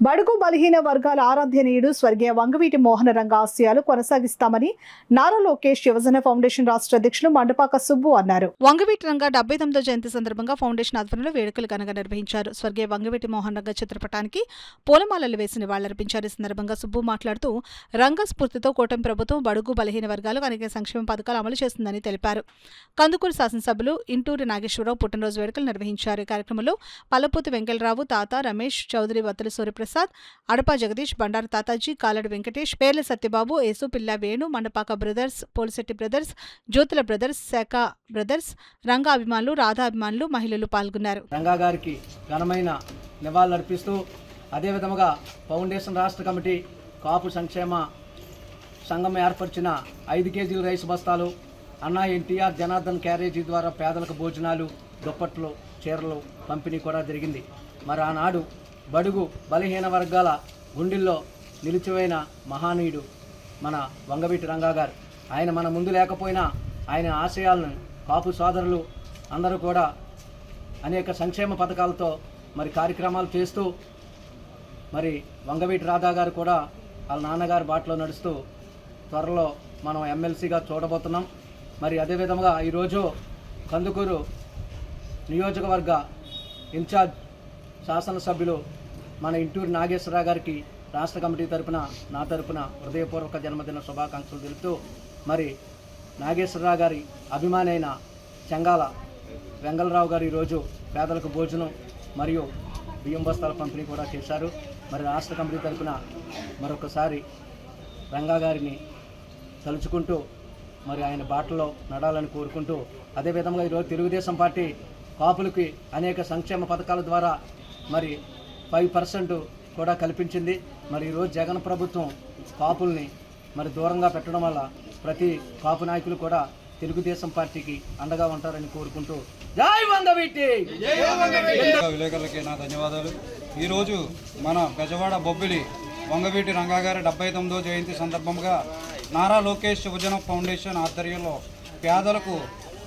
బడుగు బలహీన వర్గాల ఆరాధ్యనీయుడు స్వర్గీయ వంగవీటి మోహన రంగ ఆశయాలు కొనసాగిస్తామని నారా లోకేష్ యువజన ఫౌండేషన్ రాష్ట్ర అధ్యక్షులు మండపాక సుబ్బు అన్నారు. వంగవీటి రంగ 79వ జయంతి సందర్భంగా ఫౌండేషన్ ఆధ్వర్యంలో వేడుకలు ఘనంగా నిర్వహించారు. స్వర్గీయ వంగవీటి మోహన రంగ చిత్రపటానికి పూలమాలలు వేసి నివాళులర్పించారు. ఈ సందర్భంగా సుబ్బు మాట్లాడుతూ రంగ స్ఫూర్తితో కూటమి ప్రభుత్వం బడుగు బలహీన వర్గాలకు అనేక సంక్షేమ పథకాలు అమలు చేస్తుందని తెలిపారు. కందుకూరు శాసనసభ్యులు ఇంటూరి నాగేశ్వరరావు పుట్టినరోజు వేడుకలు నిర్వహించారు. ఈ కార్యక్రమంలో పల్లపూతి వెంకటరావు, తాత రమేష్, చౌదరి వత్తుల సూర్యప్రసాద్, అడపా జగదీష్, బండారు తాతాజీ, కాలడి వెంకటేష్, పేర్ల Satyababu, Yesu, Pilla Venu, Mandapaka brothers, Polisetty brothers, Jyothula brothers, Sakha brothers, Ranga అభిమానులు, రాధా అభిమానులు, మహిళలు పాల్గొన్నారు. రంగా గారికి ఘనమైన నివాళులర్పిస్తూ అదేవిధంగా ఫౌండేషన్ రాష్ట్ర కమిటీ కాపు సంక్షేమ సంఘం ఏర్పరిచిన 5 కేజీల రైసు బస్తాలు, అన్నా ఎన్టీఆర్ జనార్దన్ క్యారేజీ ద్వారా పేదలకు భోజనాలు, దుప్పట్లు, చీరలు పంపిణీ కూడా జరిగింది. మరి ఆనాడు బడుగు బలహీన వర్గాల గుండెల్లో నిలిచిపోయిన మహానీయుడు మన వంగవీటి రంగా గారు. ఆయన మన ముందు లేకపోయినా ఆయన ఆశయాలను కాపు సోదరులు అందరూ కూడా అనేక సంక్షేమ పథకాలతో మరి కార్యక్రమాలు చేస్తూ మరి వంగవీటి రాధా గారు కూడా వాళ్ళ నాన్నగారి బాటలో నడుస్తూ త్వరలో మనం ఎమ్మెల్సీగా చూడబోతున్నాం. మరి అదేవిధంగా ఈరోజు కందుకూరు నియోజకవర్గ ఇన్ఛార్జ్ శాసనసభ్యులు మన ఇంటూరి నాగేశ్వరరావు గారికి రాష్ట్ర కమిటీ తరపున నా తరపున హృదయపూర్వక జన్మదిన శుభాకాంక్షలు తెలుపుతూ మరి నాగేశ్వరరావు గారి అభిమాని అయిన చెంగాల వెంగళరావు గారు ఈరోజు పేదలకు భోజనం మరియు బియ్యం బస్తాల పంపిణీ కూడా చేశారు. మరి రాష్ట్ర కమిటీ తరపున మరొకసారి రంగా గారిని తలుచుకుంటూ మరి ఆయన బాటలో నడాలని కోరుకుంటూ అదేవిధంగా ఈరోజు తెలుగుదేశం పార్టీ కాపులకి అనేక సంక్షేమ పథకాల ద్వారా మరి 5% కూడా కల్పించింది. మరి ఈరోజు జగన్ ప్రభుత్వం కాపుల్ని మరి దూరంగా పెట్టడం వల్ల ప్రతి కాపు నాయకులు కూడా తెలుగుదేశం పార్టీకి అండగా ఉంటారని కోరుకుంటూ జై వంగవీటి. విలేకరులకి నా ధన్యవాదాలు. ఈరోజు మన బెజవాడ బొబ్బిలి వంగవీటి రంగా గారి 79వ జయంతి సందర్భంగా నారా లోకేష్ యువజన ఫౌండేషన్ ఆధ్వర్యంలో పేదలకు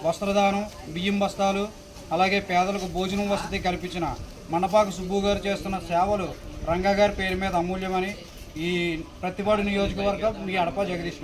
వస్త్రదానం, బియ్యం బస్తాలు, అలాగే పేదలకు భోజనం వసతి కల్పించిన మండపాక సుబ్బు గారు చేస్తున్న సేవలు రంగా గారి పేరు మీద అమూల్యమని ఈ ప్రతిపాడు నియోజకవర్గం మీ అడపా జగదీష్